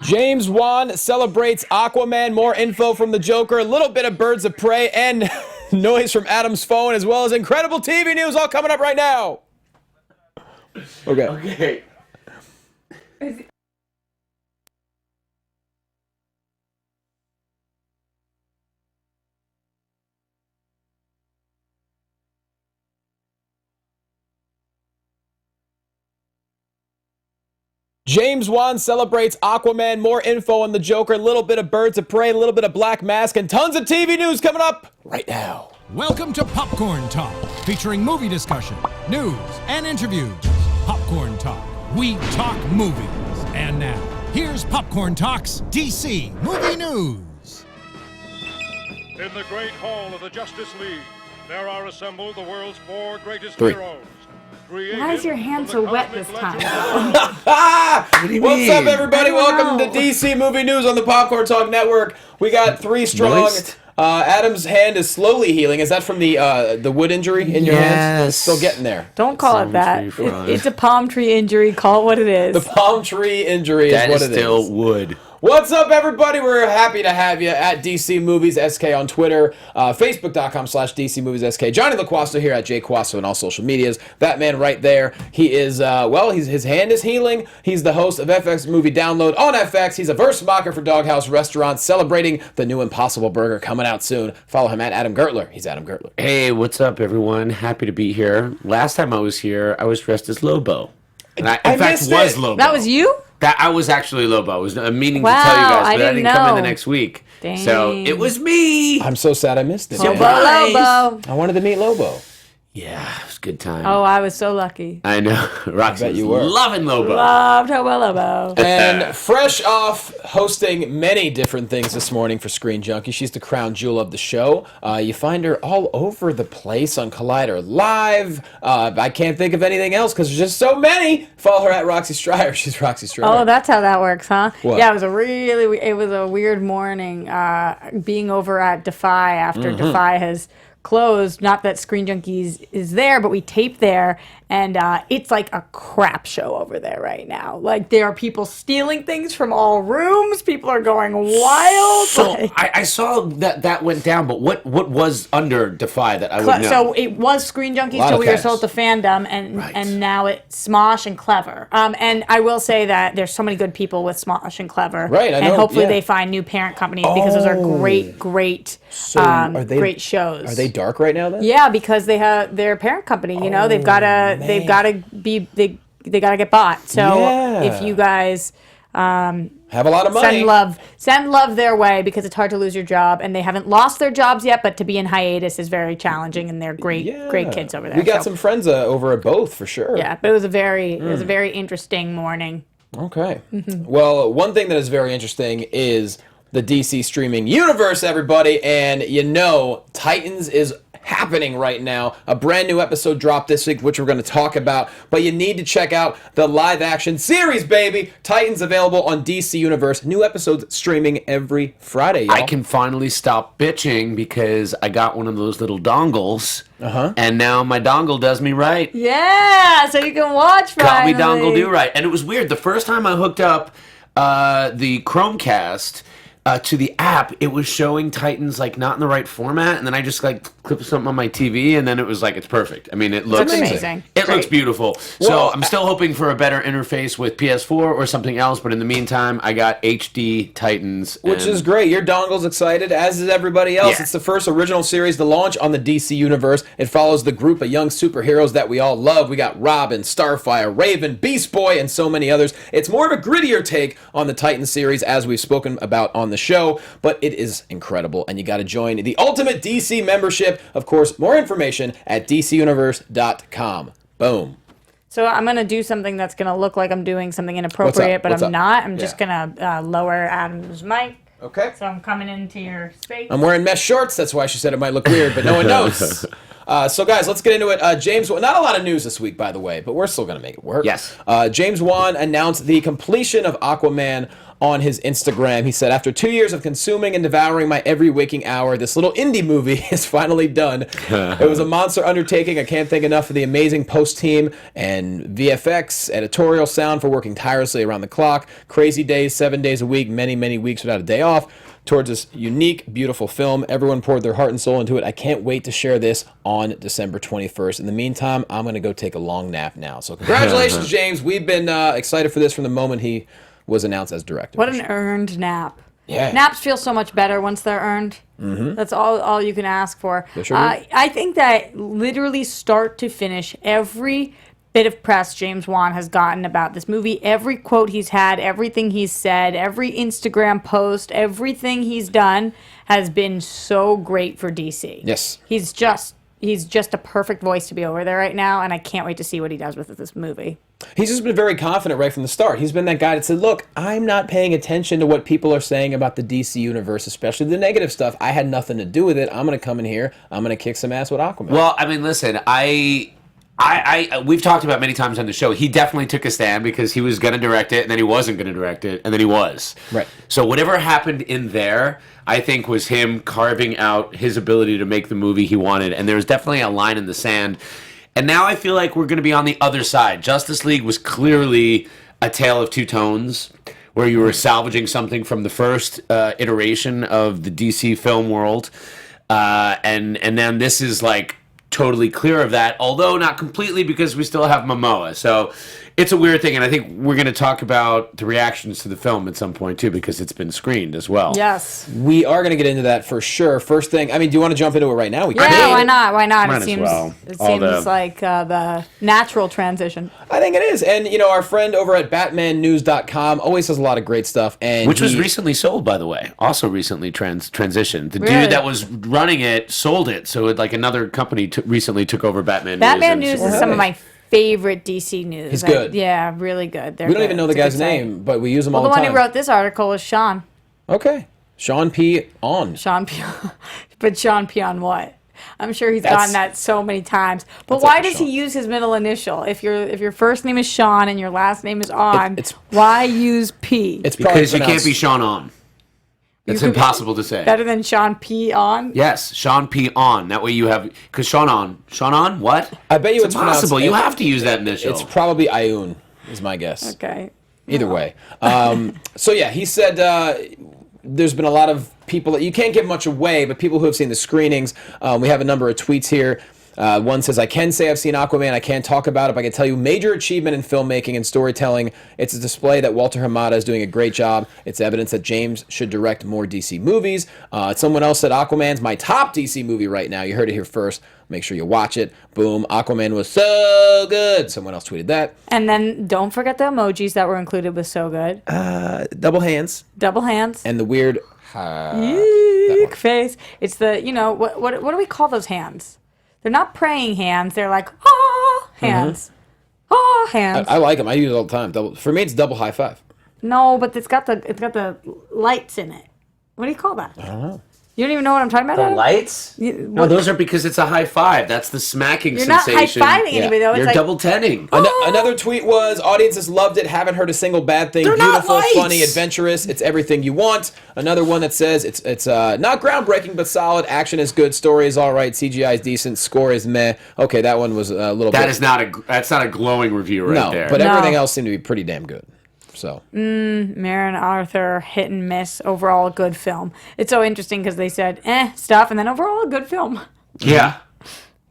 James Wan celebrates Aquaman. More info from the Joker. A little bit of Birds of Prey and noise from Adam's phone, as well as incredible TV news, all coming up right now. Okay. James Wan celebrates Aquaman. More info on the Joker. A little bit of Birds of Prey, a little bit of Black Mask, and tons of TV news coming up right now. Welcome to Popcorn Talk, featuring movie discussion, news, and interviews. Popcorn Talk. We talk movies. And now, here's Popcorn Talk's DC Movie News. In the great hall of the Justice League, there are assembled the world's 4 greatest Three. heroes. Why is your hand so wet this time? What's up, everybody? Welcome to DC Movie News on the Popcorn Talk Network. We got 3 strong. Moist. Adam's hand is slowly healing. Is that from the wood injury in your hand? Still getting there. Don't call it that. It's a palm tree injury. Call it what it is. The palm tree injury is what it is. That is still wood. What's up, everybody? We're happy to have you at DC Movies SK on Twitter, Facebook.com/DC Movies SK. Jonny LoQuasto here at JQuasto on all social medias. That man right there, he is, his hand is healing. He's the host of FX Movie Download on FX. He's a Versmacher for Doghouse Restaurant, celebrating the new Impossible Burger coming out soon. Follow him at Adam Gertler. He's Adam Gertler. Hey, what's up, everyone? Happy to be here. Last time I was here, I was dressed as Lobo. And I was Lobo. That was you? That I was actually Lobo. I was meaning Wow, to tell you guys, but I didn't didn't come in the know. next week. Dang. So it was me. I'm so sad I missed it. Lobo, Surprise. Lobo. I wanted to meet Lobo. Yeah, it was a good time. Oh, I was so lucky. I know. Roxy bet was you were. loving Lobo. Loved Hobo Lobo. And fresh off hosting many different things this morning for Screen Junkies, she's the crown jewel of the show. You find her all over the place on Collider Live. I can't think of anything else because there's just so many. Follow her at Roxy Striar. She's Roxy Striar. Oh, that's how that works, huh? What? Yeah, it was a weird morning being over at Defy after Defy has closed. Not that Screen Junkies is there, but we tape there, and it's like a crap show over there right now. Like, there are people stealing things from all rooms. People are going wild. So Like- I saw that went down, but what was under Defy that I would know? So it was Screen Junkies Lot till of we were cats. sold to Fandom, and Right. and now it's Smosh and Clever. And I will say that there's so many good people with Smosh and Clever. Right, I know, And hopefully yeah. they find new parent companies because those are great are they- great shows. Are they dark right now then? Yeah, because they have their parent company. You know, they've gotta be they gotta get bought. So Yeah. if you guys Have a lot of money. send love their way, because it's hard to lose your job, and they haven't lost their jobs yet, but to be in hiatus is very challenging, and they're great kids over there. We got So, some friends over at both for sure. yeah, but it was a very interesting morning. Okay. Well, one thing that is very interesting is the DC streaming universe, everybody. And Titans is happening right now. A brand new episode dropped this week, which we're going to talk about. But you need to check out the live action series, baby. Titans available on DC Universe. New episodes streaming every Friday, y'all. I can finally stop bitching because I got one of those little dongles, and now my dongle does me right. Yeah, so you can watch Got me finally. dongle do right. And it was weird. The first time I hooked up the Chromecast to the app, it was showing Titans like not in the right format, and then I just like clipped something on my TV, and then it was like it's perfect. I mean, it looks amazing. It looks beautiful. So Well, I'm still hoping for a better interface with PS4 or something else, but in the meantime, I got HD Titans, Which and is great. Your dongle's excited, as is everybody else. Yeah. It's the first original series to launch on the DC Universe. It follows the group of young superheroes that we all love. We got Robin, Starfire, Raven, Beast Boy, and so many others. It's more of a grittier take on the Titans series, as we've spoken about on the show, but it is incredible, and you got to join the Ultimate DC membership. Of course, more information at dcuniverse.com. Boom. So I'm going to do something that's going to look like I'm doing something inappropriate, but What's I'm up? not. I'm just Yeah. going to lower Adam's mic. Okay. So I'm coming into your space. I'm wearing mesh shorts. That's why she said it might look weird, but no one knows. So, guys, let's get into it. James, not a lot of news this week, by the way, but we're still going to make it work. Yes. James Wan announced the completion of Aquaman on his Instagram. He said, after 2 years of consuming and devouring my every waking hour, this little indie movie is finally done. It was a monster undertaking. I can't thank enough of the amazing post team and VFX, editorial sound for working tirelessly around the clock. Crazy days, 7 days a week, many, many weeks without a day off towards this unique, beautiful film. Everyone poured their heart and soul into it. I can't wait to share this on December 21st. In the meantime, I'm going to go take a long nap now. So congratulations, James. We've been excited for this from the moment he was announced as director. What an earned nap. Yeah. Naps feel so much better once they're earned. Mm-hmm. That's all you can ask for. Sure I think that literally start to finish, every bit of press James Wan has gotten about this movie, every quote he's had, everything he's said, every Instagram post, everything he's done has been so great for DC. Yes. He's just a perfect voice to be over there right now, and I can't wait to see what he does with this movie. He's just been very confident right from the start. He's been that guy that said, look, I'm not paying attention to what people are saying about the DC universe, especially the negative stuff. I had nothing to do with it. I'm going to come in here. I'm going to kick some ass with Aquaman. Well, I mean, listen, we've talked about many times on the show, he definitely took a stand because he was going to direct it, and then he wasn't going to direct it, and then he was. Right. So whatever happened in there, I think, was him carving out his ability to make the movie he wanted, and there was definitely a line in the sand. And now I feel like we're going to be on the other side. Justice League was clearly a tale of two tones, where you were salvaging something from the first iteration of the DC film world, and then this is like totally clear of that, although not completely because we still have Momoa. So it's a weird thing, and I think we're going to talk about the reactions to the film at some point too, because it's been screened as well. Yes. We are going to get into that for sure. First thing, I mean, do you want to jump into it right now? Yeah, why not? Why not? Might It as seems well. it All seems the- like the natural transition. I think it is. And, you know, our friend over at BatmanNews.com always has a lot of great stuff. And Which was recently sold, by the way. Also recently transitioned. The Really? dude that was running it sold it, so like another company recently took over Batman News. Batman News and- is some of my favorite DC news. He's good. Yeah, really good. We don't even know the guy's name, but we use him all The the one time. who wrote this article is Sean. Okay. Sean P. on. Sean Pion. But Sean Pion what? I'm sure he's That's- gotten that so many times. But That's why like does Sean. he use his middle initial? If your first name is Sean and your last name is On, It's- why use P? It's probably Because you can't pronounced- be Sean On. It's could be- impossible to say. Better than Sean P. On? Yes, Sean P. On. That way you have... Because Sean On, what? I bet you it's impossible. pronounced- You have to use that initial. It's probably Ioun, is my guess. Okay. Either way. So, yeah, he said there's been a lot of people that you can't give much away, but people who have seen the screenings. We have a number of tweets here. One says, I can say I've seen Aquaman. I can't talk about it, but I can tell you major achievement in filmmaking and storytelling. It's a display that Walter Hamada is doing a great job. It's evidence that James should direct more DC movies. Someone else said Aquaman's my top DC movie right now. You heard it here first. Make sure you watch it. Boom. Aquaman was so good. Someone else tweeted that. And then don't forget the emojis that were included with So Good. Double hands. Double hands. And the weird... Eek face. It's the, what do we call those hands? They're not praying hands. They're like, hands. Hands. I like them. I use it all the time. For me, it's double high five. No, but it's got the lights in it. What do you call that? I don't know. You don't even know what I'm talking about? Adam? lights? No, those are because it's a high five. That's the smacking You're not sensation. high-fiving anybody, though. It's You're like, double tenning. Another tweet was, audiences loved it, haven't heard a single bad thing. They're not Beautiful, lights. funny, adventurous. It's everything you want. Another one that says, it's not groundbreaking, but solid. Action is good. Story is all right. CGI is decent. Score is meh. Okay, that one was a little bit... That's not a glowing review right no, there. but No. everything else seemed to be pretty damn good. So Marin Arthur, hit and miss. Overall, a good film. It's so interesting because they said, stuff, and then overall, a good film. Yeah.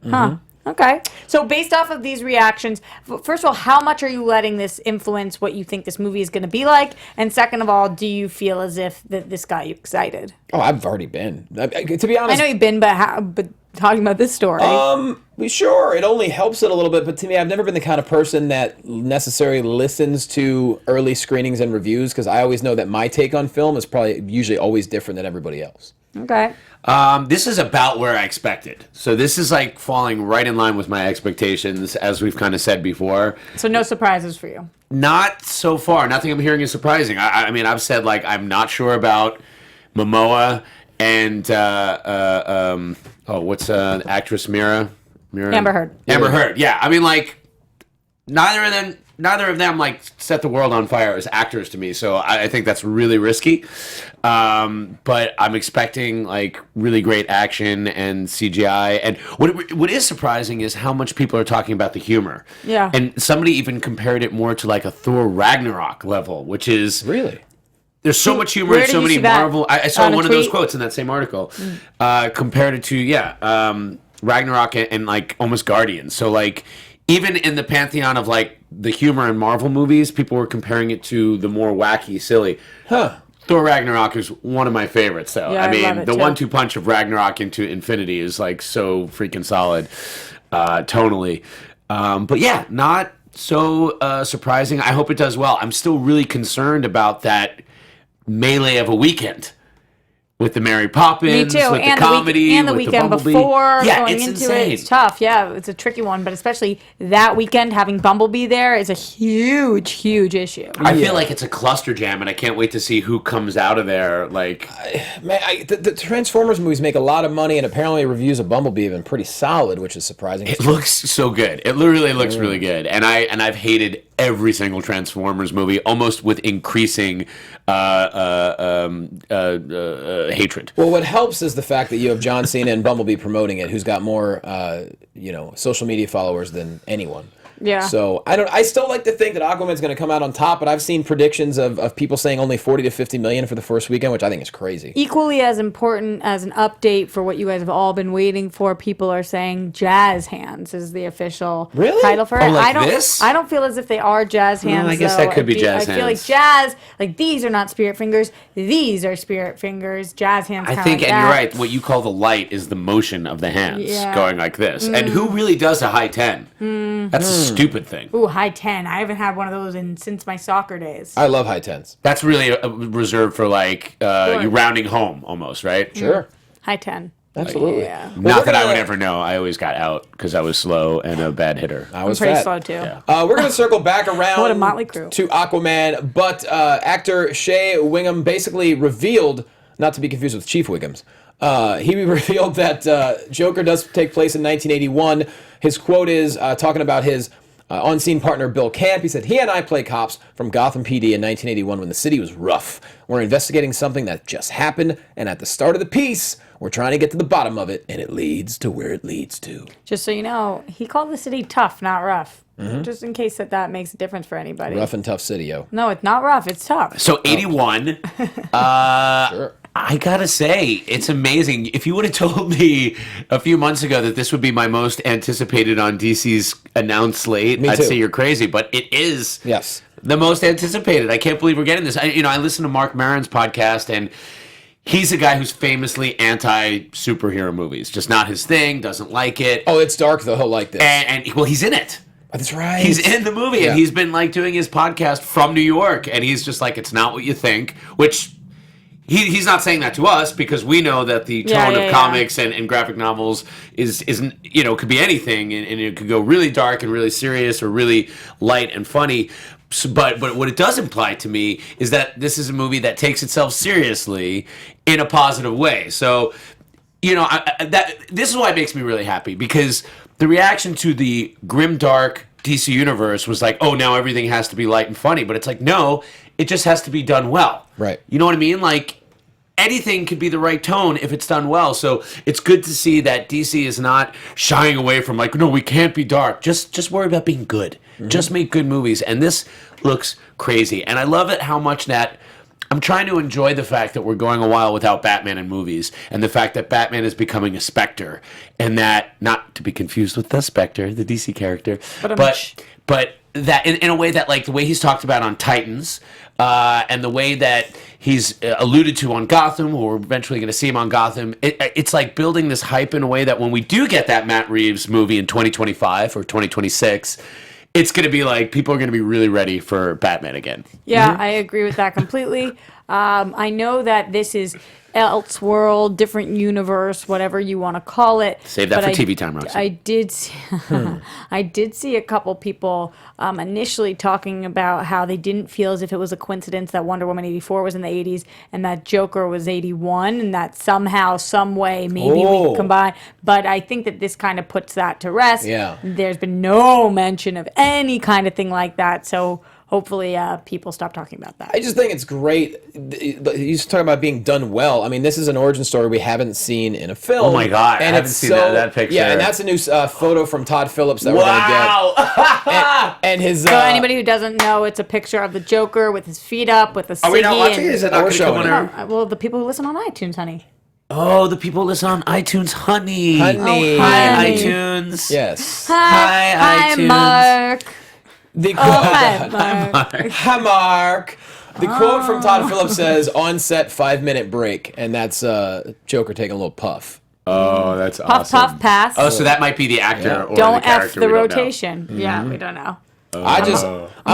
Huh. Okay. So based off of these reactions, first of all, how much are you letting this influence what you think this movie is going to be like? And second of all, do you feel as if this got you excited? Oh, I've already been. To be I honest, know you've been, but talking about this story. Sure, it only helps it a little bit, but to me, I've never been the kind of person that necessarily listens to early screenings and reviews because I always know that my take on film is probably usually always different than everybody else. Okay. This is about where I expected. So this is like falling right in line with my expectations, as we've kind of said before. So no surprises for you. Not so far. Nothing I'm hearing is surprising. I mean, I've said like I'm not sure about Momoa and what's the actress Mira? Amber Heard. Amber Heard. Yeah. I mean, like neither of them neither of them like set the world on fire as actors to me, so I think that's really risky. But I'm expecting like really great action and CGI. And what is surprising is how much people are talking about the humor. Yeah. And somebody even compared it more to like a Thor Ragnarok level, which is Really? There's so much humor Where and did so you many see that? Marvel. I saw On a one of those tweet? quotes in that same article. Compared it to Ragnarok and like almost Guardians. So like even in the pantheon of like the humor in Marvel movies, people were comparing it to the more wacky, silly. Huh. Thor Ragnarok is one of my favorites, though. Yeah, I I mean, love it, the too. 1-2 punch of Ragnarok into Infinity is like so freaking solid, tonally. But yeah, not so surprising. I hope it does well. I'm still really concerned about that melee of a weekend. With the Mary Poppins, Me too, with and the comedy, and the with weekend the Bumblebee. before Yeah, going it's into insane. it. It's tough. Yeah, it's a tricky one, but especially that weekend having Bumblebee there is a huge, huge issue. I feel like it's a cluster jam, and I can't wait to see who comes out of there. Like, Man, the Transformers movies make a lot of money, and apparently reviews of Bumblebee have been pretty solid, which is surprising. it looks so good. It literally looks really good, and I've hated every single Transformers movie, almost with increasing hatred. Well, what helps is the fact that you have John Cena and Bumblebee promoting it, who's got more, social media followers than anyone. Yeah. So I still like to think that Aquaman's going to come out on top, but I've seen predictions of people saying only 40 to 50 million for the first weekend, which I think is crazy. Equally as important as an update for what you guys have all been waiting for, people are saying Jazz Hands is the official Really? title for it. Oh, like I don't this? I don't feel as if they are Jazz Hands. I guess though. that could be Jazz I feel like Hands. Jazz, like these are not Spirit Fingers, these are Spirit Fingers. Jazz Hands. I kinda think, like and that. you're right, what you call the light is the motion of the hands Yeah. going like this. And who really does a high 10? That's a stupid thing. Ooh, high 10. I haven't had one of those since my soccer days. I love high tens. That's really reserved for like you rounding home almost, right? Sure. High 10. Absolutely. Yeah. Not we're that I gonna- would ever know. I always got out because I was slow and a bad hitter. I I'm was pretty fat. slow too. Yeah. We're going to circle back around What a motley crew. to Aquaman, but actor Shea Wingham basically revealed, not to be confused with Chief Wiggum's, he revealed that Joker does take place in 1981. His quote is talking about his on-scene partner Bill Camp. He said, "He and I play cops from Gotham PD in 1981 when the city was rough. We're investigating something that just happened, and at the start of the piece, we're trying to get to the bottom of it, and it leads to where it leads to." Just so you know, he called the city tough, not rough. Just in case that makes a difference for anybody. Rough and tough city, yo. No, it's not rough. It's tough. So 81, Sure. I gotta say, it's amazing. If you would have told me a few months ago that this would be my most anticipated on DC's announced slate, Me I'd too. say you're crazy. But it is Yes. the most anticipated. I can't believe we're getting this. I listen to Mark Maron's podcast, and he's a guy who's famously anti-superhero movies. Just not his thing, doesn't like it. Oh, it's dark, though. He'll like this. And well, he's in it. That's right. He's in the movie, Yeah. and he's been like doing his podcast from New York, and he's just like, it's not what you think, which he's not saying that to us because we know that the tone of comics and graphic novels isn't could be anything, and it could go really dark and really serious or really light and funny. So, but what it does imply to me is that this is a movie that takes itself seriously in a positive way. So, this is why it makes me really happy, because the reaction to the grim, dark DC universe was like, oh, now everything has to be light and funny. But it's like, no, it just has to be done well. Right. You know what I mean? Like, anything could be the right tone if it's done well. So it's good to see that DC is not shying away from like, no, we can't be dark. Just worry about being good. Just make good movies. And this looks crazy. And I love it how much that I'm trying to enjoy the fact that we're going a while without Batman in movies, and the fact that Batman is becoming a Spectre, and that, not to be confused with the Spectre, the DC character, but that in a way that, like, the way he's talked about on Titans, and the way that he's alluded to on Gotham, or we're eventually going to see him on Gotham, it's like building this hype in a way that when we do get that Matt Reeves movie in 2025 or 2026, it's going to be like, people are going to be really ready for Batman again. Yeah, I agree with that completely. I know that this is Elseworld, different universe, whatever you want to call it. Save that But for TV time, Roxy. I did see, I did see a couple people initially talking about how they didn't feel as if it was a coincidence that Wonder Woman 84 was in the 80s and that Joker was 81, and that somehow, some way, maybe we could combine. But I think that this kind of puts that to rest. Yeah. There's been no mention of any kind of thing like that, so hopefully people stop talking about that. I just think it's great. He's talking about being done well. I mean, this is an origin story we haven't seen in a film. Oh my God, I haven't seen that picture. Yeah, and that's a new photo from Todd Phillips that we're going to get. And his... So anybody who doesn't know, it's a picture of the Joker with his feet up, with a ciggy. Are we not watching it? Is it not going to come on our... Well, the people who listen on iTunes, honey. Oh, the people who listen on iTunes, honey. Honey. Hi, iTunes. Yes. Hi, iTunes. Mark. The Hi, Mark. Hi, Mark. The quote from Todd Phillips says, "On set, 5-minute break," and that's Joker taking a little puff. Oh, that's Puff, puff, pass. Oh, so that might be the actor or Don't the F character. the we don't know. rotation. Yeah, we don't know. I'm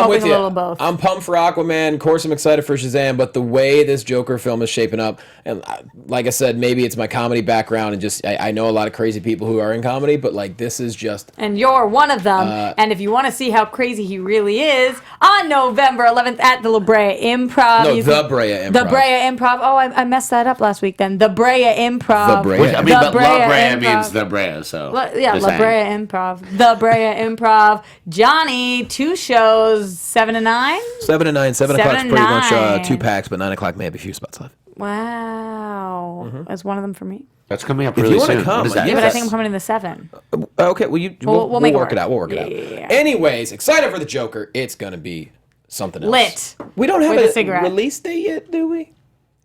with hoping you. a little of both. I'm pumped for Aquaman. Of course, I'm excited for Shazam. But the way this Joker film is shaping up, and like I said, maybe it's my comedy background, and just I know a lot of crazy people who are in comedy, but like this is just. And you're one of them. And if you want to see how crazy he really is, on November 11th at the La Brea Improv. No, the Brea Improv. The Brea Improv. Oh, I messed that up last week then. The Brea Improv. The Brea. Which, I mean, The but La Brea Improv. means the Brea, so. La just saying. Brea Improv. The Brea Improv. Johnny, 2 shows, 7 to 9? 7 to 9. 7 7 o'clock's to pretty much 9. 2 packs, but 9 o'clock may have a few spots left. Wow. That's one of them for me. That's coming up If really you wanna soon. come, What is that? Yeah, but I Yes. think I'm coming in the 7. Okay, well, we'll make it work it work. out. We'll work it out. Yeah. Anyways, excited for the Joker. It's gonna be something else. Lit. We don't have With a a cigarette. release date yet, do we?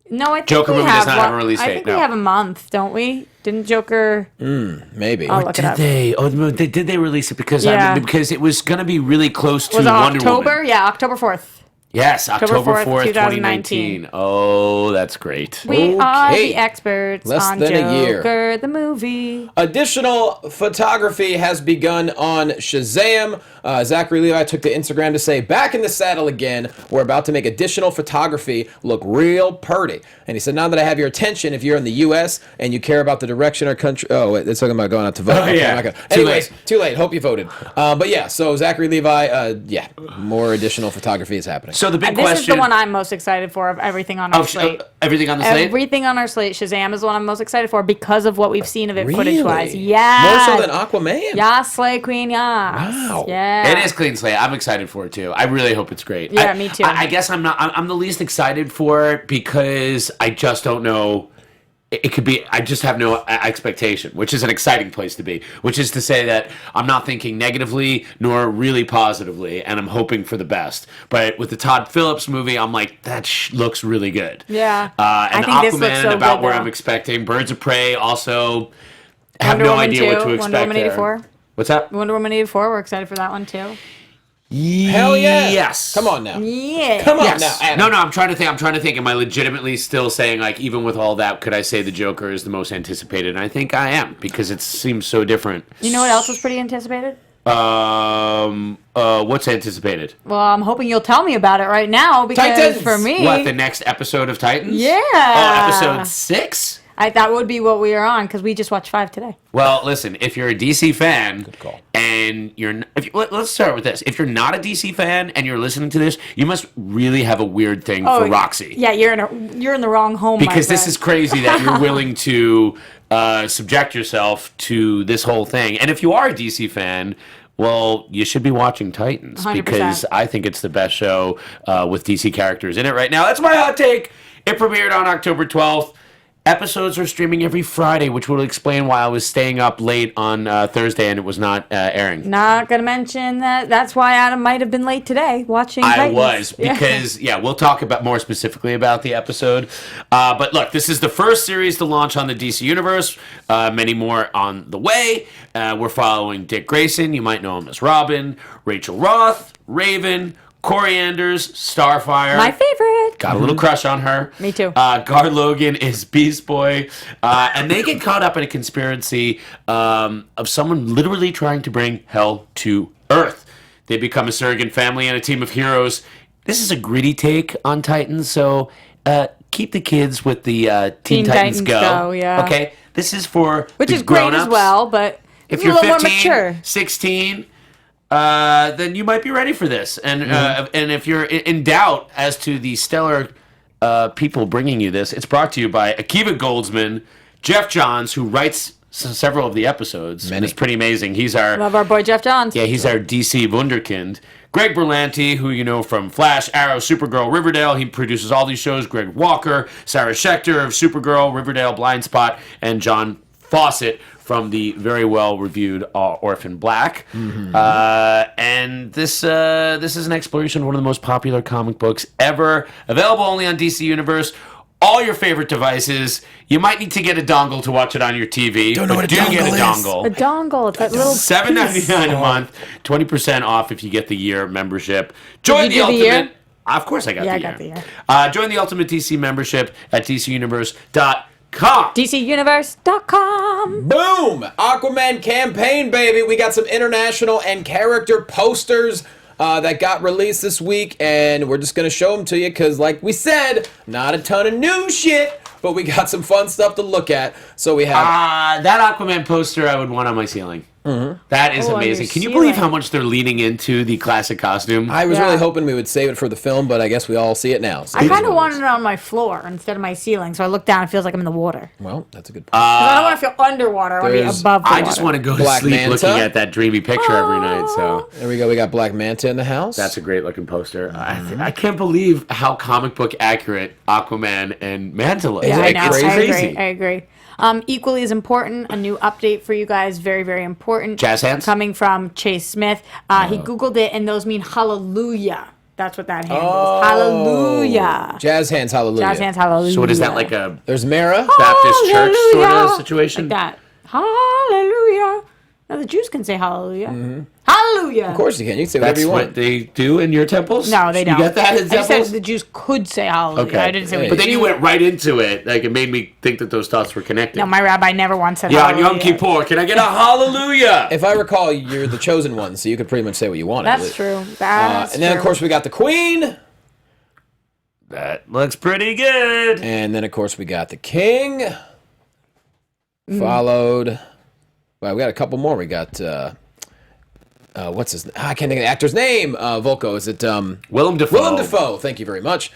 No, I think Joker we movie have does not have a one- release I date, think no. we have a month, don't we? Didn't Joker... Maybe. I'll look it Did up. they? Oh, no, did they release it? Because Yeah. because it was going to be really close to Was it Wonder October? Woman. Yeah, October 4th. Yes, October 4th, 2019. 2019. Oh, that's great. We are Okay. the experts Less on than a year. Joker, the movie. Additional photography has begun on Shazam. Zachary Levi took to Instagram to say, "Back in the saddle again. We're about to make additional photography look real purty." And he said, "Now that I have your attention, if you're in the U.S. and you care about the direction our country..." Oh, wait, it's talking about going out to vote. Oh, yeah. I'm not gonna- Too Anyways, late. too late. Hope you voted. But yeah, so Zachary Levi, more additional photography is happening. So the big This question. is the one I'm most excited for of everything on our slate. Everything on the slate? Everything on our slate. Shazam is the one I'm most excited for because of what we've seen of it Really? footage-wise. Yeah. More so than Aquaman? Yas, Slay Queen, yas. Wow. Yeah. It is clean slate. I'm excited for it too. I really hope it's great. Yeah, me too. I guess I'm not. I'm the least excited for it because I just don't know. It could be. I just have no expectation, which is an exciting place to be. Which is to say that I'm not thinking negatively nor really positively, and I'm hoping for the best. But with the Todd Phillips movie, I'm like, that looks really good. Yeah. And I think this Aquaman, looks so about good, where though. I'm expecting. Birds of Prey also. Have Wonder no Woman idea 2, what to expect. Wonder Woman there. 84. What's that? Wonder Woman 84, we're excited for that one too. Hell yeah. Yes. Come on now. Yeah. Come on Yes. now, Adam. No, I'm trying to think. Am I legitimately still saying, like, even with all that, could I say the Joker is the most anticipated? And I think I am, because it seems so different. You know what else was pretty anticipated? What's anticipated? Well, I'm hoping you'll tell me about it right now because Titans. for me, What, the next episode of Titans? Yeah. Oh, episode 6? that would be what we are on because we just watched 5 today. Well, listen, if you're a DC fan, call. and let's start with this. If you're not a DC fan and you're listening to this, you must really have a weird thing for Roxy. Yeah, you're in the wrong home. Because my this friend. is crazy that you're willing to subject yourself to this whole thing. And if you are a DC fan, well, you should be watching Titans 100%. because I think it's the best show with DC characters in it right now. That's my hot take. It premiered on October 12th. Episodes are streaming every Friday, which will explain why I was staying up late on Thursday and it was not airing. Not gonna mention that. That's why Adam might have been late today watching. I Titans. was Yeah. because we'll talk about more specifically about the episode. But look, this is the first series to launch on the DC Universe. Many more on the way. We're following Dick Grayson. You might know him as Robin, Rachel Roth, Raven, Corianders, Starfire. My favorite. Got a little crush on her. Me too. Guard Logan is Beast Boy. And they get caught up in a conspiracy of someone literally trying to bring hell to Earth. They become a surrogate family and a team of heroes this is a gritty take on Titans, so keep the kids with the Teen Titans Go. Yeah. Okay, this is for Which the is great grown-ups. as well, but If it's you're a little 15, more mature. 16, then you might be ready for this. And and if you're in doubt as to the stellar people bringing you this, it's brought to you by Akiva Goldsman, Jeff Johns, who writes several of the episodes. Many. It's pretty amazing. He's our Love our boy Jeff Johns. yeah, he's our DC wunderkind. Greg Berlanti, who you know from Flash, Arrow, Supergirl, Riverdale. He produces all these shows. Greg Walker, Sarah Schechter of Supergirl, Riverdale, Blind Spot, and John Fawcett from the very well-reviewed Orphan Black. And this is an exploration of one of the most popular comic books ever. Available only on DC Universe. All your favorite devices. You might need to get a dongle to watch it on your TV. Don't know but what a do get a dongle A is. dongle. It's that little $7.99 a month, 20% off if you get the year membership. Join you the do the ultimate. year? Of course, I got Yeah, the I year. got the year. Join the ultimate DC membership at DCUniverse.com. DCUniverse.com. Boom! Aquaman Campaign, baby. We got some international and character posters that got released this week, and we're just going to show them to you because, like we said, not a ton of new shit, but we got some fun stuff to look at. So we have... That Aquaman poster I would want on my ceiling. That is Oh, on amazing. your Can you believe ceiling. how much they're leaning into the classic costume? I was Yeah. really hoping we would save it for the film, but I guess we all see it now. So I it kind is of what it wanted it on my floor instead of my ceiling, so I look down. It feels like I'm in the water. is. Well, that's a good point. 'Cause I don't want to feel underwater. I want to be there's- above the I water. just want to go to Black sleep Manta. looking at that dreamy picture every night, so... There we go. We got Black Manta in the house. That's a great looking poster. I can't believe how comic book accurate Aquaman and Manta is. Yeah, I Like, know. it's I crazy. agree. I agree. Equally as important, a new update for you guys. Very, very important. Jazz hands? Coming from Chase Smith. He Googled it, and those mean hallelujah. That's what that hand Oh. is. Hallelujah. Jazz hands, hallelujah. Jazz hands, hallelujah. So what is that, like a There's Mara. Baptist church sort of Hallelujah. situation? Like that. Hallelujah. Now the Jews can say hallelujah. Hallelujah. Of course you can. You can say whatever That's you what want. they do in your temples? No, they don't. You get that in I just said temples? the Jews could say hallelujah. Okay. I didn't say what But then the you Jews- went right into it. Like, it made me think that those thoughts were connected. No, my rabbi never once said yeah, on hallelujah. Yom Kippur, can I get a hallelujah? If I recall, you're the chosen one, so you could pretty much say what you want. I That's believe. true. That's And then, true. of course, we got the Queen. That looks pretty good. And then, of course, we got the King. Followed. Well, we got a couple more. We got. What's his name? I can't think of the actor's name. Volko. Is it. Willem Dafoe. Willem Dafoe. Thank you very much.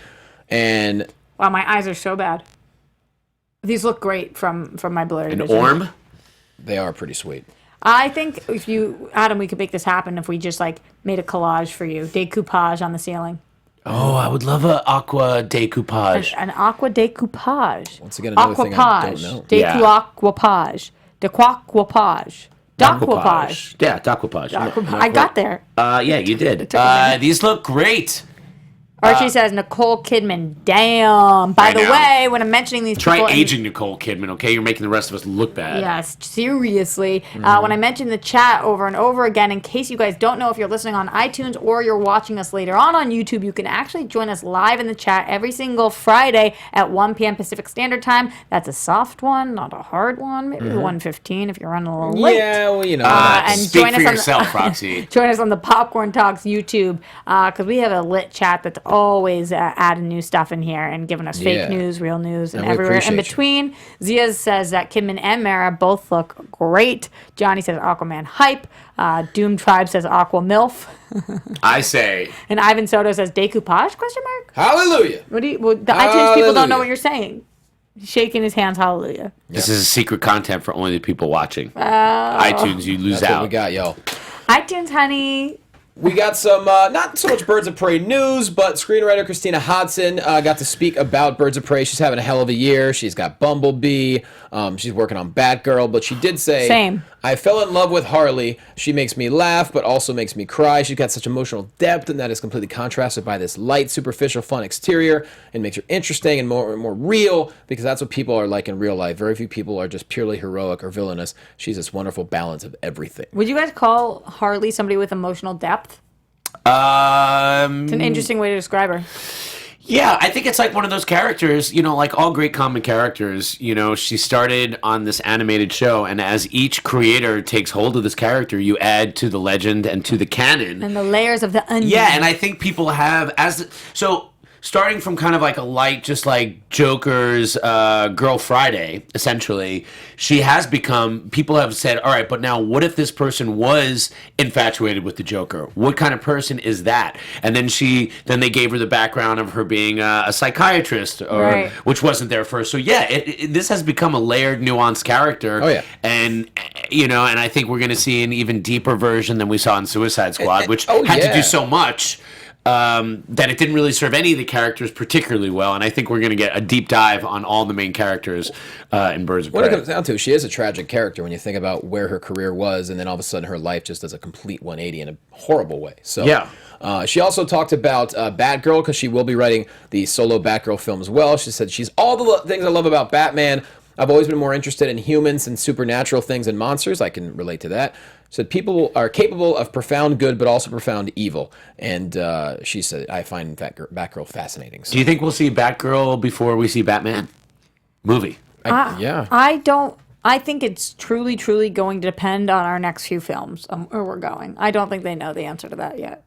And. Wow, my eyes are so bad. These look great from my blurry An vision. orm. They are pretty sweet. I think if you, Adam, we could make this happen if we just like made a collage for you. Decoupage on the ceiling. Oh, I would love a aqua decoupage. An aqua decoupage. Once again, another thing I don't know. Yeah. Decoupage. Dequaquapage. Dequapage. Yeah, decoupage. I got there. Yeah, you did. took a minute. These look great. Archie says Nicole Kidman. Damn. By I the know. way, when I'm mentioning these Try people, and- aging Nicole Kidman, okay? You're making the rest of us look bad. Yes, seriously. When I mention the chat over and over again, in case you guys don't know if you're listening on iTunes or you're watching us later on YouTube, you can actually join us live in the chat every single Friday at 1 p.m. Pacific Standard Time. That's a soft one, not a hard one. Maybe 1:15 if you're running a little late. Yeah, well, you know. And Speak join for us on yourself, the, Roxy. Join us on the Popcorn Talks YouTube because we have a lit chat that's always adding new stuff in here and giving us Yeah. fake news, real news, and And we everywhere in appreciate you. between. Zia says that Kidman and Mara both look great. Johnny says Aquaman hype. Doom Tribe says Aqua MILF. I say, And Ivan Soto says decoupage, question mark? Hallelujah. What do you, well, the iTunes people don't Hallelujah. know what you're saying. He's shaking his hands, hallelujah. this is a secret content for only the people watching. iTunes, you lose That's out. what we got, y'all. iTunes, honey. We got some, not so much Birds of Prey news, but screenwriter Christina Hodson got to speak about Birds of Prey. She's having a hell of a year. She's got Bumblebee. She's working on Batgirl, but she did say, Same. I fell in love with Harley. She makes me laugh, but also makes me cry. She's got such emotional depth, and that is completely contrasted by this light, superficial, fun exterior, and makes her interesting and more real, because that's what people are like in real life. Very few people are just purely heroic or villainous. She's this wonderful balance of everything. Would you guys call Harley somebody with emotional depth? It's an interesting way to describe her. Yeah, I think it's like one of those characters, like all great comic characters, she started on this animated show, and as each creator takes hold of this character, you add to the legend and to the canon. And the layers of the onion. Yeah, and I think people have, starting from kind of like a light, just like Joker's Girl Friday, essentially, she has become, people have said, all right, but now what if this person was infatuated with the Joker? What kind of person is that? And then they gave her the background of her being a psychiatrist, which wasn't there first. So yeah, this has become a layered, nuanced character. Oh yeah. And, and I think we're going to see an even deeper version than we saw in Suicide Squad, which had to do so much. That it didn't really serve any of the characters particularly well, and I think we're going to get a deep dive on all the main characters in Birds of Prey. What it comes down to, she is a tragic character when you think about where her career was, and then all of a sudden her life just does a complete 180 in a horrible way. So yeah. She also talked about Batgirl, because she will be writing the solo Batgirl film as well. She said, she's all the things I love about Batman. I've always been more interested in humans and supernatural things and monsters. I can relate to that. Said people are capable of profound good, but also profound evil. And she said, I find Batgirl fascinating. So. Do you think we'll see Batgirl before we see Batman movie? Yeah. I don't. I think it's truly, truly going to depend on our next few films, where we're going. I don't think they know the answer to that yet.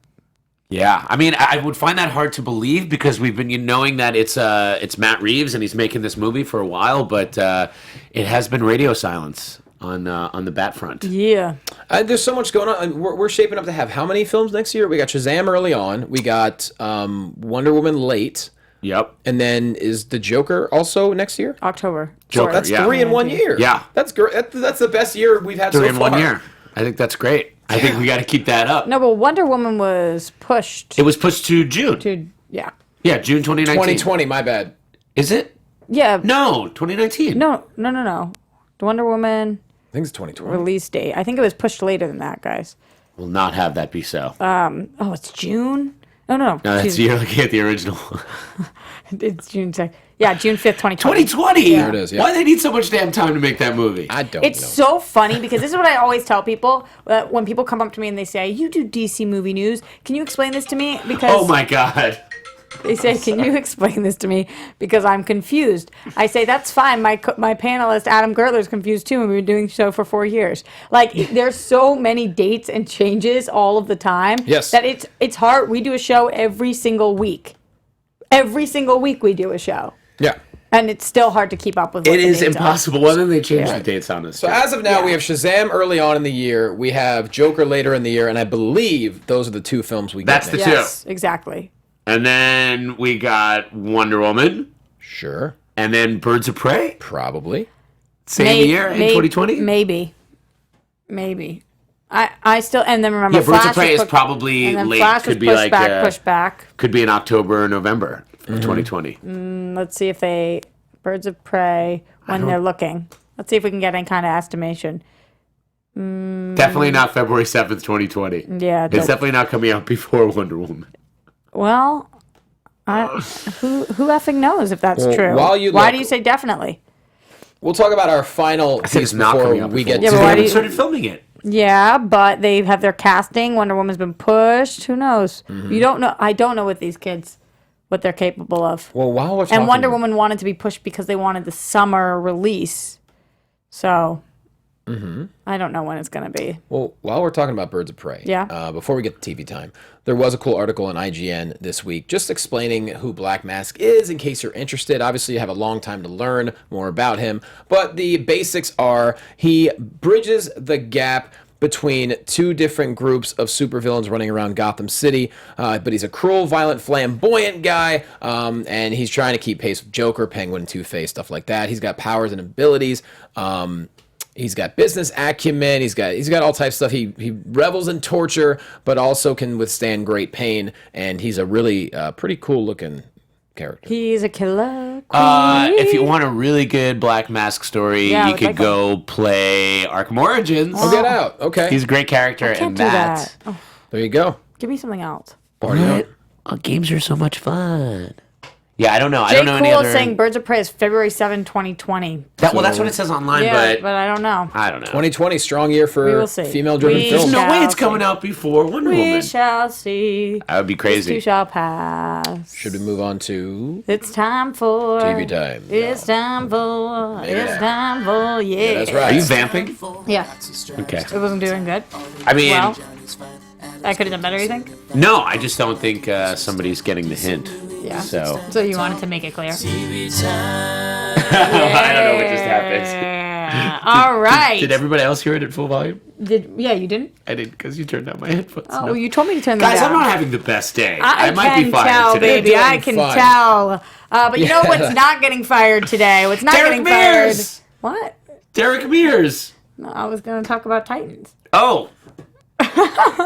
Yeah, I mean, I would find that hard to believe, because we've been knowing that it's Matt Reeves and he's making this movie for a while, but it has been radio silence on the Bat front. Yeah. There's so much going on. We're shaping up to have how many films next year? We got Shazam early on. We got Wonder Woman late. Yep. And then is the Joker also next year? October. Joker, That's yeah. 3 in 1 year. Yeah. That's great. That's the best year we've had 3 so in far. 1 year. I think that's great. I think we got to keep that up. No, but Wonder Woman was pushed. It was pushed to June. Yeah. Yeah, June 2019. 2020, my bad. Is it? Yeah. No, 2019. No. The Wonder Woman I think it's 2020. release date. I think it was pushed later than that, guys. Will not have that be so. Oh, it's June? Oh, no. No, that's you're looking at the original. It's June 2nd. Yeah, June 5th, 2020. 2020? There it is, yeah. Why do they need so much damn time to make that movie? I don't It's know. so funny, because this is what I always tell people. When people come up to me and they say, you do DC movie news. Can you explain this to me? Because Oh my God. they say, can you explain this to me? Because I'm confused. I say, that's fine. My panelist, Adam Gertler, is confused too, and we've been doing so for 4 years. Like, there's so many dates and changes all of the time. Yes. That it's hard. We do a show every single week. Every single week we do a show. Yeah. And it's still hard to keep up with what It the is dates are. impossible. Why don't they change the dates on us? So as of now, we have Shazam early on in the year. We have Joker later in the year, and I believe those are the 2 films we get That's the next. two. Yes, exactly. And then we got Wonder Woman. Sure. And then Birds of Prey. Probably. Same year in 2020? Maybe. I still, and then remember, Yeah, Birds Flash of Prey was is probably and then late. Flash Could was be pushed like back, pushed back. Could be in October or November of 2020. Let's see if Birds of Prey, when they're looking. Let's see if we can get any kind of estimation. Definitely not February 7th, 2020. Yeah. It's definitely not coming out before Wonder Woman. Well, who effing knows if that's Well, true? while you Why look- do you say definitely? We'll talk about our final I said piece it's not before coming out we before. get Yeah, to but They why do haven't you- started filming it. Yeah, but they have their casting. Wonder Woman's been pushed. Who knows? You don't know. I don't know what these kids, what they're capable of. Well, while we're talking, And Wonder Woman wanted to be pushed because they wanted the summer release. So, I don't know when it's going to be. Well, while we're talking about Birds of Prey, Yeah. before we get to TV time, there was a cool article on IGN this week just explaining who Black Mask is in case you're interested. Obviously, you have a long time to learn more about him, but the basics are he bridges the gap between 2 different groups of supervillains running around Gotham City, but he's a cruel, violent, flamboyant guy, and he's trying to keep pace with Joker, Penguin, Two-Face, stuff like that. He's got powers and abilities. He's got business acumen. He's got all types of stuff. He revels in torture, but also can withstand great pain. And he's a really pretty cool looking character. He's a killer. If you want a really good Black Mask story, Yeah, I you would could like go play Arkham Origins. Oh, get out. Okay. He's a great character in Can't do that. that. Oh, There you go. give me something else. What? Oh, games are so much fun. Yeah, I don't know. I Jay don't know any Cool other. is saying Birds of Prey is February 7, 2020. Well, that's what it says online, Yeah, but I don't know. I don't know. 2020, strong year We for will see. female-driven We films. There's no way it's shall coming out before Wonder We Woman. shall see. That would be This crazy. too shall pass. Should we move on to It's time for TV time? It's time for. Maybe It's not. time for. Yeah. That's right. Are you vamping? Yeah. Okay. It wasn't doing good. I mean, Well, I could have done better, you think? no, I just don't think somebody's getting the hint. Yeah. So So you wanted to make it clear. I don't know what just happened. Yeah. All right. Did everybody else hear it at full volume? Yeah, you didn't? I did because you turned down my headphones. Oh, No. you told me to turn them Guys, down. I'm not having the best day. I might can be fired tell, today. baby. You're I doing can fine. tell. But you know what's not getting fired today? What's not Derek getting Mears! fired? What? Derek Mears. No, I was going to talk about Titans. Oh.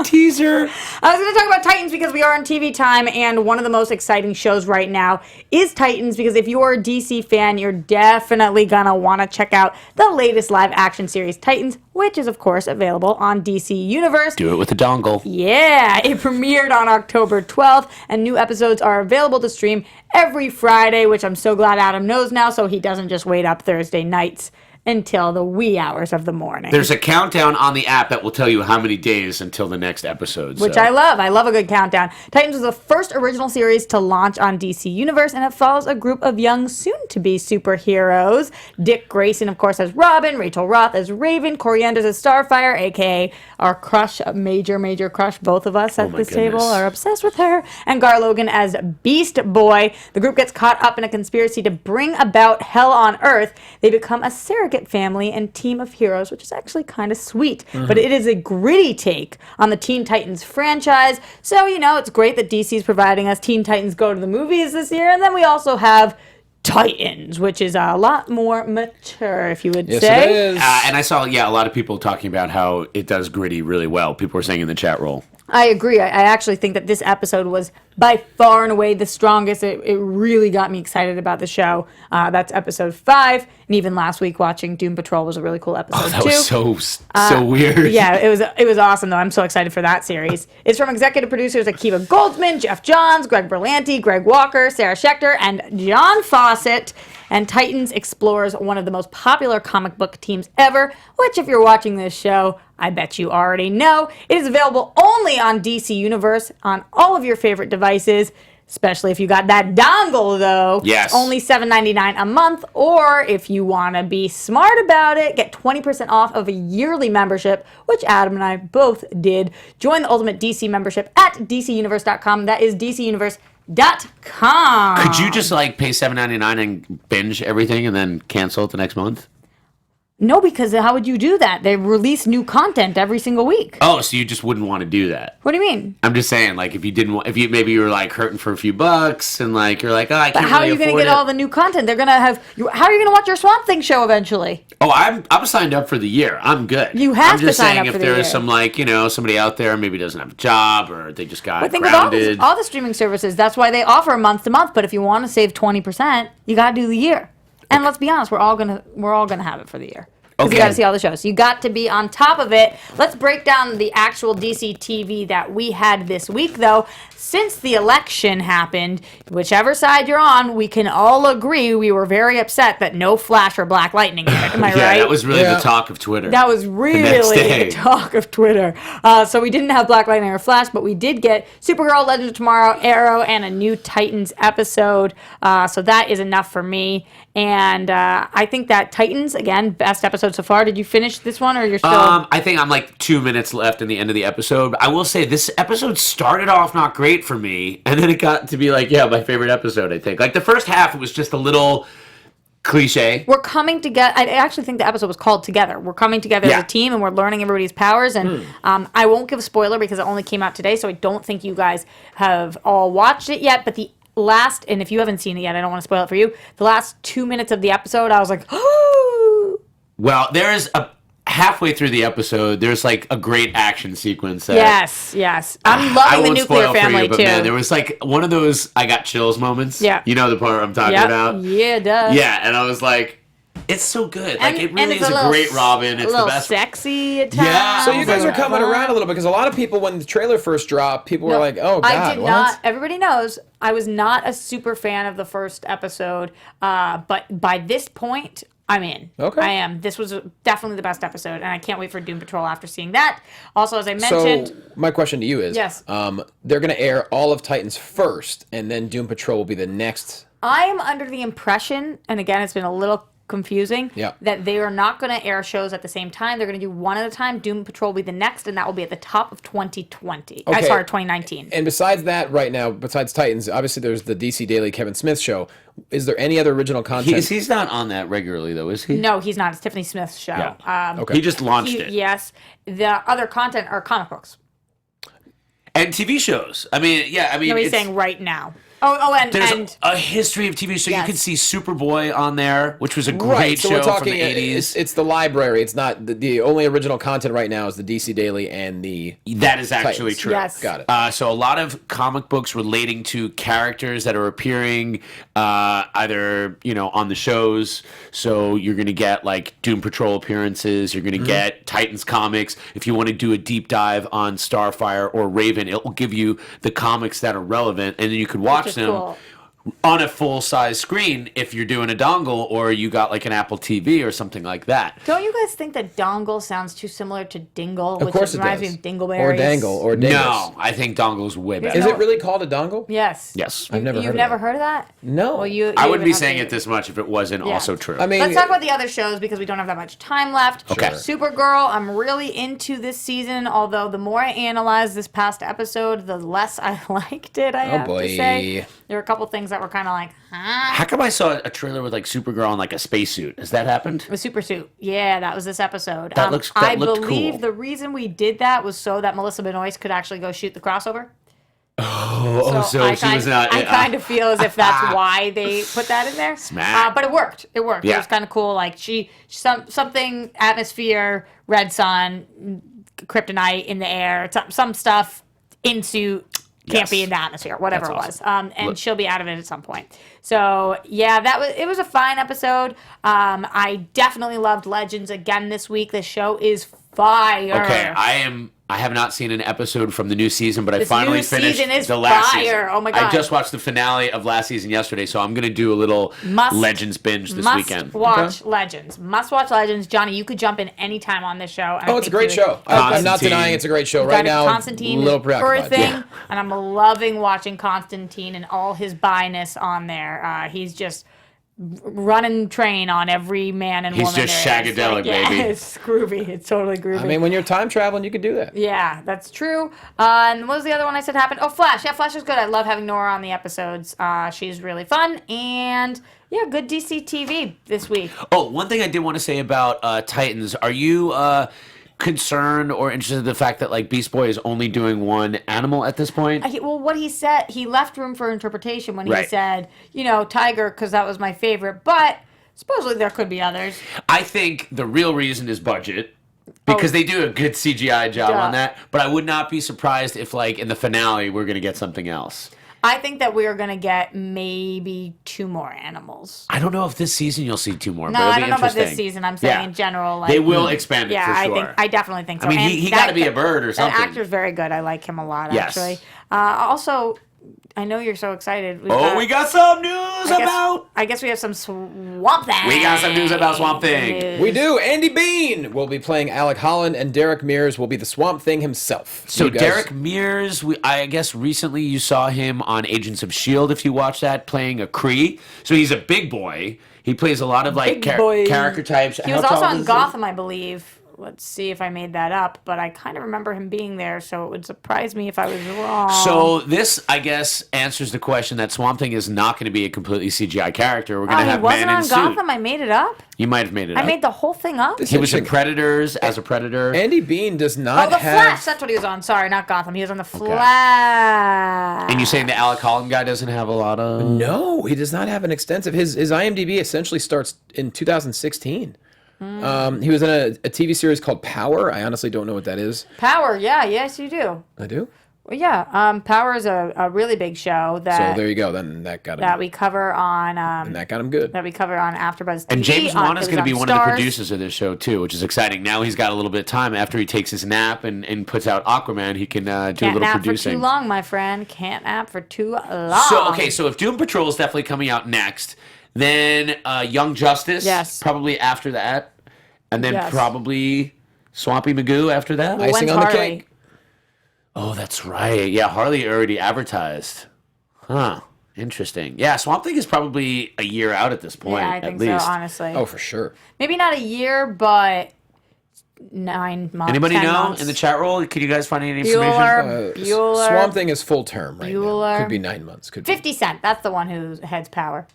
Teaser. I was going to talk about Titans because we are on TV time, and one of the most exciting shows right now is Titans, because if you're a DC fan, you're definitely going to want to check out the latest live-action series, Titans, which is, of course, available on DC Universe. Do it with a dongle. Yeah, it premiered on October 12th, and new episodes are available to stream every Friday, which I'm so glad Adam knows now, so he doesn't just wait up Thursday nights until the wee hours of the morning. There's a countdown on the app that will tell you how many days until the next episode. Which so. I love. I love a good countdown. Titans was the first original series to launch on DC Universe, and it follows a group of young, soon-to-be superheroes. Dick Grayson, of course, as Robin, Rachel Roth as Raven, Corey Anders as Starfire, a.k.a. our crush, a major, major crush. Both of us at my this table goodness. are obsessed with her. And Gar Logan as Beast Boy. The group gets caught up in a conspiracy to bring about hell on Earth. They become a surrogate family and team of heroes, which is actually kind of sweet. But it is a gritty take on the Teen Titans franchise. So, it's great that DC is providing us Teen Titans Go to the Movies this year. And then we also have Titans, which is a lot more mature, if you would Yes, say. it is. And I saw, a lot of people talking about how it does gritty really well. People were saying in the chat roll. I agree. I actually think that this episode was by far and away the strongest. It really got me excited about the show. That's episode 5. And even last week watching Doom Patrol was a really cool episode That too. was so weird. Yeah, it was awesome though. I'm so excited for that series. It's from executive producers Akiva Goldsman, Jeff Johns, Greg Berlanti, Greg Walker, Sarah Schechter, and John Fawcett. And Titans explores one of the most popular comic book teams ever, which if you're watching this show, I bet you already know. It is available only on DC Universe on all of your favorite devices, especially if you got that dongle though. Yes. It's only $7.99 a month, or if you want to be smart about it, get 20% off of a yearly membership, which Adam and I both did. Join the Ultimate DC membership at DCUniverse.com. That is DCUniverse.com. Could you just pay $7.99 and binge everything and then cancel it the next month? No, because how would you do that? They release new content every single week. Oh, so you just wouldn't want to do that? What do you mean? I'm just saying, if you didn't, maybe you were hurting for a few bucks, and you're I can't But how are really you going to afford get it. all the new content? They're going to have. How are you going to watch your Swamp Thing show eventually? Oh, I'm signed up for the year. I'm good. You have I'm to just sign saying up if for the there year. is some somebody out there maybe doesn't have a job or they just got But think grounded. of all the streaming services. That's why they offer month to month. But if you want to save 20%, you got to do the year. And let's be honest, we're all gonna have it for the year. Because you Okay. got to see all the shows. You got to be on top of it. Let's break down the actual DC TV that we had this week, though. Since the election happened, whichever side you're on, we can all agree we were very upset that no Flash or Black Lightning hit. Am I yeah, right? that was really Yeah. the talk of Twitter. That was next really day. the talk of Twitter. So we didn't have Black Lightning or Flash, but we did get Supergirl, Legends of Tomorrow, Arrow, and a new Titans episode. So that is enough for me. And I think that Titans, again, best episode so far. Did you finish this one, or you're still... I think I'm 2 minutes left in the end of the episode. I will say this episode started off not great for me, and then it got to be my favorite episode, I think. The first half, it was just a little cliche. We're coming together. I actually think the episode was called Together. We're coming together as Yeah. a team, and we're learning everybody's powers. And I won't give a spoiler because it only came out today, so I don't think you guys have all watched it yet. But the last, and if you haven't seen it yet, I don't want to spoil it for you. The last 2 minutes of the episode, I was like, oh. Well, there's halfway through the episode, there's a great action sequence. That Yes. I'm I loving the won't nuclear spoil for family you, but too. man, there was one of those I got chills moments. Yeah. You know the part I'm talking Yep. about? Yeah, it does. Yeah, and I was like, It's so good. And- Like, it and really it's is a little great Robin. It's a the little best. sexy at Yeah. times. So you guys are coming around a little bit because a lot of people, when the trailer first dropped, people were like, "Oh God, I did what?" not. Everybody knows I was not a super fan of the first episode, but by this point, I'm in. Okay. I am. This was definitely the best episode, and I can't wait for Doom Patrol after seeing that. Also, as I mentioned, So my question to you is, Yes. They're going to air all of Titans first, and then Doom Patrol will be the next. I am under the impression, and again, it's been a little confusing, Yeah. that they are not going to air shows at the same time. They're going to do one at a time. Doom Patrol will be the next, and that will be at the top of 2020. Okay. Sorry, 2019. And besides that, right now, besides Titans, obviously there's the DC Daily Kevin Smith show. Is there any other original content? He's not on that regularly, though, is he? No, he's not. It's Tiffany Smith's show. Yeah. Okay. He just launched it. Yes. The other content are comic books. And TV shows. I mean, yeah, I mean, No, he's it's- saying right now. And there's a history of TV shows. Yes. You could see Superboy on there, which was a great Right, so show we're talking. from the 80s. It's the library. It's not the only original content right now is the DC Daily and the. That is actually Titans. true. Yes. Got it. So a lot of comic books relating to characters that are appearing either on the shows. So you're going to get like Doom Patrol appearances. You're going to get Titans comics. If you want to do a deep dive on Starfire or Raven, it will give you the comics that are relevant, and then you could watch Which is them cool. on a full-size screen if you're doing a dongle or you got like an Apple TV or something like that. Don't you guys think that dongle sounds too similar to dingle? Of course it reminds does. me of dingleberries. Or dangle or dingus. No, I think dongle's way better. Is it really called a dongle? Yes. Yes. I've never You've heard of never that. heard of that? No. Well, you I even wouldn't be have saying to- it this much if it wasn't Yeah. also true. I mean, Let's talk about the other shows because we don't have that much time left. Okay. Supergirl, I'm really into this season, although the more I analyze this past episode, the less I liked it, I have boy. to say. There were a couple things that were kind of like, huh? How come I saw a trailer with like Supergirl in like a spacesuit? Has that happened? The super suit. Yeah, that was this episode. That looked I cool. believe the reason we did that was so that Melissa Benoist could actually go shoot the crossover. So I she was not. I kind of feel as if that's why they put that in there. Smack. But it worked. It worked. It Yeah. was kind of cool. Like something atmosphere, red sun, kryptonite in the air, some stuff in suit. Can't Yes. be in the atmosphere, whatever That's it was. And she'll be out of it at some point. So yeah, it was a fine episode. I definitely loved Legends again this week. The show is fire. Okay, I have not seen an episode from the new season, but I This finally new finished season is the last fire. season. Oh my I God. just watched the finale of last season yesterday, so I'm gonna do a little Legends binge this weekend. Watch Legends. Must watch Legends. Johnny, you could jump in any time on this show. And I Oh, it's a think great you would- show. I'm not Constantine. denying it's a great show. We've Right got a now, Constantine a little is preoccupied. birthing, Yeah. and I'm loving watching Constantine and all his bi-ness on there. He's just running train on every man and He's woman. just there is. shagadelic, yeah, baby. It's groovy. It's totally groovy. I mean, when you're time traveling, you could do that. Yeah, that's true. And what was the other one I said happened? Oh, Flash. Yeah, Flash is good. I love having Nora on the episodes. She's really fun. And yeah, good DC TV this week. Oh, one thing I did want to say about Titans. Are you concerned or interested in the fact that like Beast Boy is only doing one animal at this point? Well, what he said, he left room for interpretation when he Right. said, Tiger, because that was my favorite. But supposedly there could be others. I think the real reason is budget. Because they do a good CGI job on that. But I would not be surprised if, like, in the finale, we're going to get something else. I think that we are going to get maybe 2 more animals. I don't know if this season you'll see 2 more. No, but it'll I be don't know about this interesting. season. I'm saying Yeah. in general. Like, They will expand it yeah, for sure. I definitely think so. I mean, And he that- got to be a bird or something. That actor's very good. I like him a lot, Yes. actually. Also, I know you're so excited. we got some news I guess we have some Swamp Thing. We got some news about Swamp Thing. news. We do. Andy Bean will be playing Alec Holland, and Derek Mears will be the Swamp Thing himself. So You guys- Derek Mears, I guess recently you saw him on Agents of S.H.I.E.L.D., if you watched that, playing a Kree. So he's a big boy. He plays a lot of like Big boy. character types. He was also on Gotham, I believe. Let's see if I made that up, but I kind of remember him being there, so it would surprise me if I was wrong. So this, I guess, answers the question that Swamp Thing is not going to be a completely CGI character. We're going to he have wasn't man in on suit. Gotham? I made it up? You might have made it I up. made the whole thing up? He was in Interesting. Predators as a Predator. Andy Bean does not Oh, The have. Flash. That's what he was on. Sorry, not Gotham. He was on The Flash. And you're saying the Alec Holland guy doesn't have a lot of... No, he does not have an extensive. His IMDb essentially starts in 2016. He was in a TV series called Power. I honestly don't know what that is. Power, yeah, yes, you do. I do. Yeah, Power is a really big show that So there you go. Then that got him. that we cover on and that got him good. that we cover on AfterBuzz TV. And James Wan is going to be one of the Starz. producers of this show too, which is exciting. Now he's got a little bit of time after he takes his nap and puts out Aquaman. He can do a Can't little nap producing. for too long, my friend. Can't nap for too long. So if Doom Patrol is definitely coming out next, then Young Justice, Yes. probably after that, and then Yes. probably Swampy Magoo after that. When's Icing on the Harley? cake. Oh, that's right. Yeah, Harley already advertised. Huh. Interesting. Yeah, Swamp Thing is probably a year out at this point, Yeah, I at think least. so. Honestly, Oh, for sure. maybe not a year, but 9 months. Anybody 10 know months. in the chat roll? Can you guys find any information? Bueller. Swamp Thing is full term right now. Bueller. Could be 9 months. Could be. 50 Cent. That's the one who heads Power.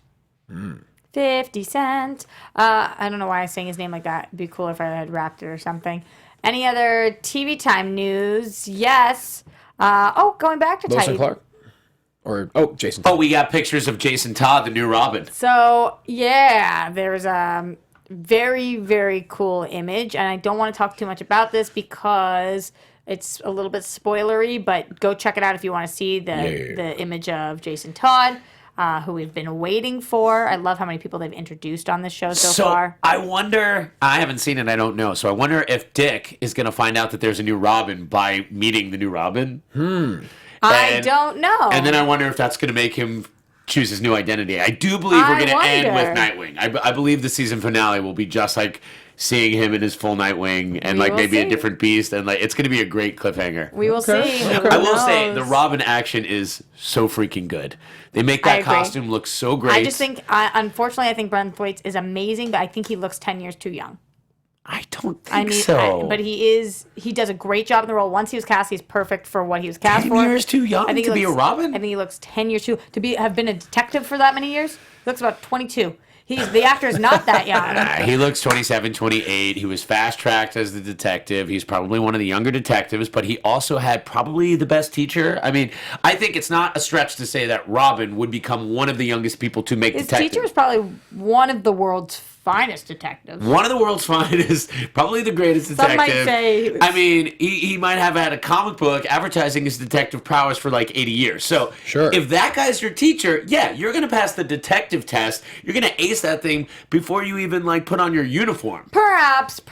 Hmm. 50 Cent. I don't know why I was saying his name like that. It'd be cool if I had rapped it or something. Any other TV time news? Yes. Going back to Wilson Titan. Clark? Or, Jason. Oh, we got pictures of Jason Todd, the new Robin. So, yeah, there's a very, very cool image. And I don't want to talk too much about this because it's a little bit spoilery, but go check it out if you want to see the image of Jason Todd. Who we've been waiting for. I love how many people they've introduced on this show so far. I wonder, I haven't seen it, I don't know. So I wonder if Dick is going to find out that there's a new Robin by meeting the new Robin. I don't know. And then I wonder if that's going to make him choose his new identity. I do believe we're going to end with Nightwing. I believe the season finale will be just like seeing him in his full Nightwing and We like will maybe a see. different beast. And like it's going to be a great cliffhanger. We will see. I will say the Robin action is so freaking good. They make I that agree. costume look so great. I just think, unfortunately, I think Brent Thwaites is amazing, but I think he looks 10 years too young. I don't think But he does a great job in the role. Once he was cast, he's perfect for what he was cast 10 for. years too young to be a Robin? I think he looks 10 years too have been a detective for that many years. He looks about 22. The actor is not that young. He looks 27, 28. He was fast-tracked as the detective. He's probably one of the younger detectives, but he also had probably the best teacher. I mean, I think it's not a stretch to say that Robin would become one of the youngest people to make His detective. teacher was probably one of the world's finest detectives. One of the world's finest, probably the greatest detective. Some might say he was- I mean, he might have had a comic book advertising his detective prowess for like 80 years. So Sure. if that guy's your teacher, yeah, you're going to pass the detective test. You're going to ace that thing before you even like put on your uniform. Perhaps.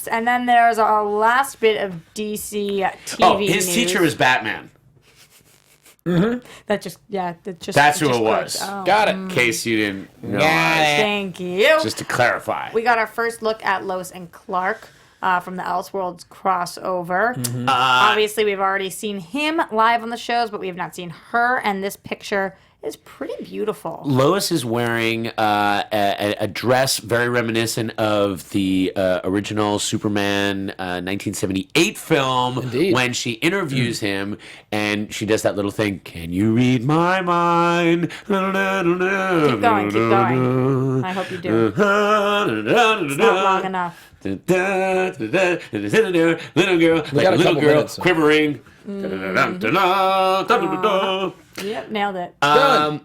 And then there's a last bit of DC TV Oh, his news. teacher is Batman. That's That's who it was. Got it. In case you didn't know. Thank you. Just to clarify. We got our first look at Lois and Clark from the Elseworlds crossover. Obviously, we've already seen him live on the shows, but we have not seen her, and this picture is pretty beautiful. Lois is wearing a dress very reminiscent of the original Superman 1978 film. Indeed. When she interviews him and she does that little thing, can you read my mind? Keep going. I hope you do. It's not long enough. Little girl, like got a a little couple girl minutes. quivering. Yep, nailed it. And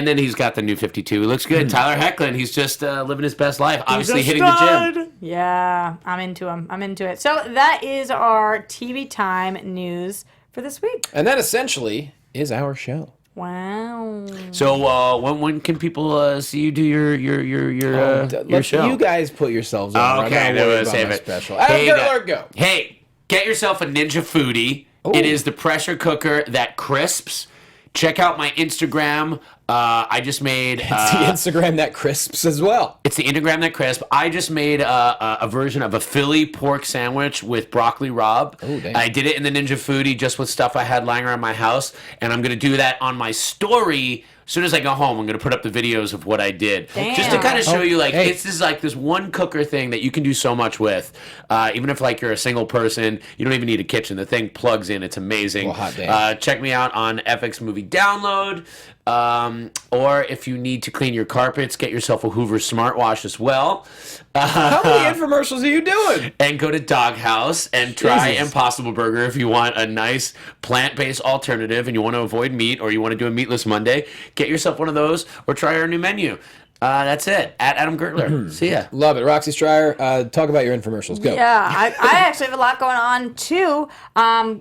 then he's got the new 52. He looks good. Tyler Hoechlin, he's just living his best life. Obviously hitting the gym. Yeah, I'm into him. I'm into it. So that is our TV time news for this week. And that essentially is our show. Wow. So when can people see you do your Let show? you guys put yourselves on. Okay, I'm not no, worried about save my it. special. Hey, Gertler, go. Hey, get yourself a Ninja Foodie. It is the pressure cooker that crisps. Check out my Instagram. I just made... It's the Instagram that crisps as well. It's the Instagram that crisp. I just made a version of a Philly pork sandwich with broccoli rabe. Oh, dang. I did it in the Ninja Foodie just with stuff I had lying around my house. And I'm going to do that on my story. As soon as I go home, I'm going to put up the videos of what I did. Damn. Just to kind of show you, like, hey. this is like this one cooker thing that you can do so much with. Even if, like, you're a single person, you don't even need a kitchen. The thing plugs in. It's amazing. Well, hot damn. Check me out on FX Movie Download. Or if you need to clean your carpets, get yourself a Hoover smartwash as well. How many infomercials are you doing? And go to Doghouse and try Jesus. Impossible Burger if you want a nice plant-based alternative and you want to avoid meat or you want to do a meatless Monday. Get yourself one of those or try our new menu. That's it. At Adam Gertler. See ya. Love it. Roxy Striar, talk about your infomercials. Go. Yeah, I actually have a lot going on too.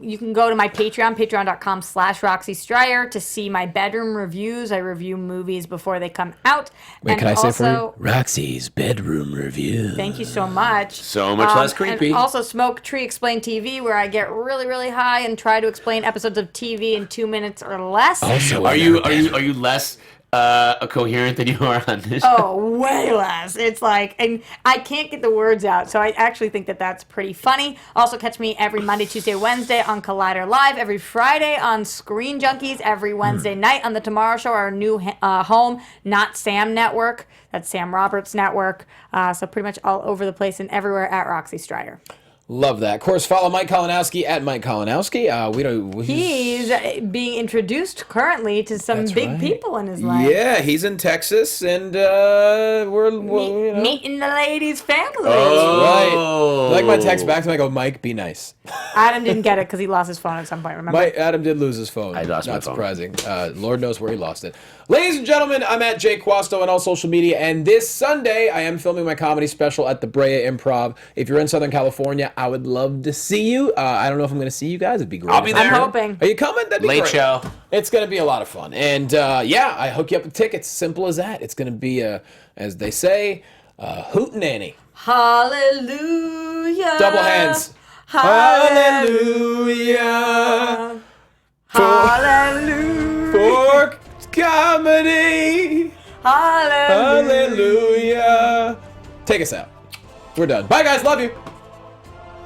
You can go to my Patreon, patreon.com/Roxy Striar, to see my bedroom reviews. I review movies before they come out. Wait, and can I say also, for you? Roxy's bedroom review. Thank you so much. So much less creepy. And also Smoke Tree Explain TV, where I get really, really high and try to explain episodes of TV in 2 minutes or less. Also, Are you less coherent than you are on this? Oh, way less. It's like, and I can't get the words out, so I actually think that that's pretty funny. Also, catch me every Monday, Tuesday, Wednesday on Collider Live, every Friday on Screen Junkies, every Wednesday night on The Tomorrow Show, our new home, Not Sam Network. That's Sam Roberts' network. So pretty much all over the place and everywhere at Roxy Striar. Love that. Of course, follow Mike Kalinowski at Mike Kalinowski. He's being introduced currently to some big people in his life. Yeah, he's in Texas, and we're Meeting the ladies' families. right. Like my text back to him, I go, Mike, be nice. Adam didn't get it because he lost his phone at some point, remember? Adam did lose his phone. I lost my Not phone. surprising. Lord knows where he lost it. Ladies and gentlemen, I'm at Jay Quasto on all social media, and this Sunday I am filming my comedy special at the Brea Improv. If you're in Southern California, I would love to see you. I don't know if I'm going to see you guys. It'd be great. I'll be there. I'm hoping. Are you coming? That'd be Late great. show. It's going to be a lot of fun. And yeah, I hook you up with tickets. Simple as that. It's going to be, as they say, hootenanny. Hallelujah. Double hands. Hallelujah. Hallelujah. For comedy. Hallelujah. Take us out. We're done. Bye, guys. Love you.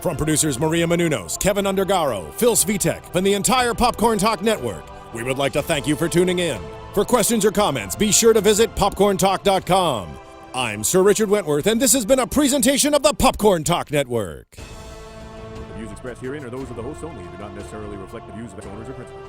From producers Maria Menounos, Kevin Undergaro, Phil Svitek, and the entire Popcorn Talk Network, we would like to thank you for tuning in. For questions or comments, be sure to visit popcorntalk.com. I'm Sir Richard Wentworth, and this has been a presentation of the Popcorn Talk Network. The views expressed herein are those of the hosts only and do not necessarily reflect the views of its owners or principals.